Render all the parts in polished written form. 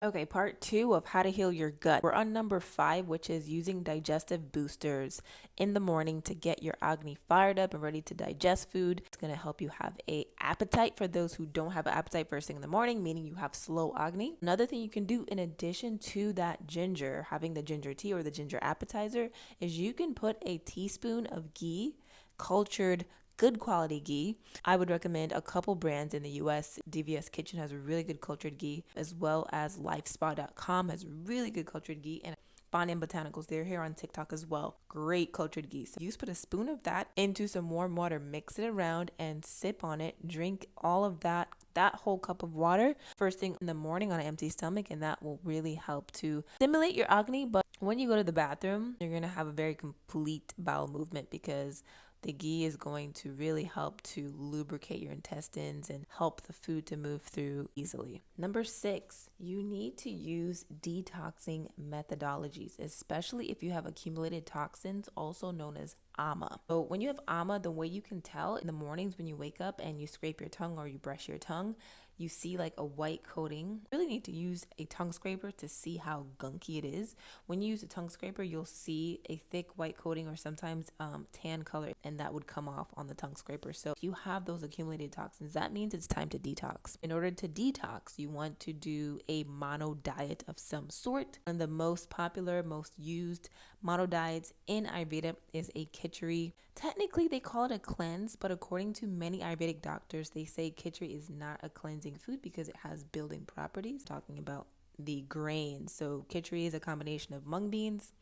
Okay, part two of how to heal your gut. We're on number five, which is using digestive boosters in the morning to get your Agni fired up and ready to digest food. It's going to help you have a appetite for those who don't have an appetite first thing in the morning, meaning you have slow Agni. Another thing you can do in addition to that ginger, having the ginger tea or the ginger appetizer, is you can put a teaspoon of ghee, cultured good quality ghee. I would recommend a couple brands in the US. DVS Kitchen has a really good cultured ghee, as well as lifespa.com has really good cultured ghee, and Bonnie and Botanicals, they're here on TikTok as well. Great cultured ghee. So you just put a spoon of that into some warm water, mix it around, and sip on it. Drink all of that whole cup of water first thing in the morning on an empty stomach, and that will really help to stimulate your Agni. But when you go to the bathroom, you're gonna have a very complete bowel movement because the ghee is going to really help to lubricate your intestines and help the food to move through easily. Number six, you need to use detoxing methodologies, especially if you have accumulated toxins, also known as ama. So when you have ama, the way you can tell in the mornings when you wake up and you scrape your tongue or you brush your tongue, you see like a white coating. You really need to use a tongue scraper to see how gunky it is. When you use a tongue scraper, you'll see a thick white coating or sometimes tan color, and that would come off on the tongue scraper. So if you have those accumulated toxins, that means it's time to detox. In order to detox, you want to do a mono diet of some sort. And the most popular, most used mono diets in Ayurveda is a kitchari. Technically, they call it a cleanse, but according to many Ayurvedic doctors, they say kitchari is not a cleansing food because it has building properties. Talking about the grains. So kitchari is a combination of mung beans,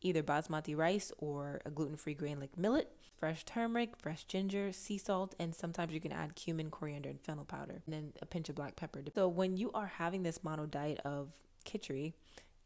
either basmati rice or a gluten-free grain like millet, fresh turmeric, fresh ginger, sea salt, and sometimes you can add cumin, coriander, and fennel powder, and then a pinch of black pepper. So when you are having this mono diet of kitchari,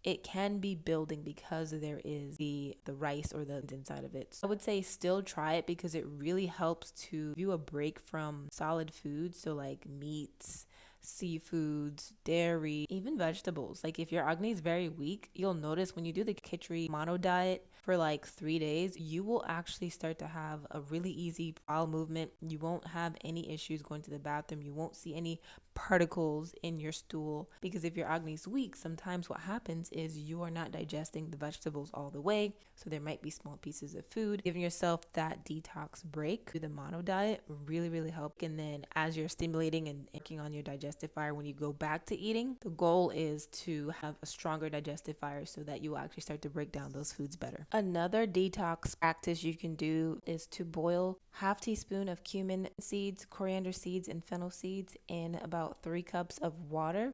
it can be building because there is the rice or the inside of it. So I would say still try it because it really helps to give you a break from solid foods, so like meats, seafoods, dairy, even vegetables. Like if your Agni is very weak, you'll notice when you do the kitchari mono diet for like 3 days, you will actually start to have a really easy bowel movement. You won't have any issues going to the bathroom. You won't see any particles in your stool because if your Agni is weak, sometimes what happens is you are not digesting the vegetables all the way. So there might be small pieces of food. Giving yourself that detox break through the mono diet really, really help. And then as you're stimulating and working on your digestive fire, when you go back to eating, the goal is to have a stronger digestive fire so that you will actually start to break down those foods better. Another detox practice you can do is to boil half teaspoon of cumin seeds, coriander seeds, and fennel seeds in about 3 cups of water.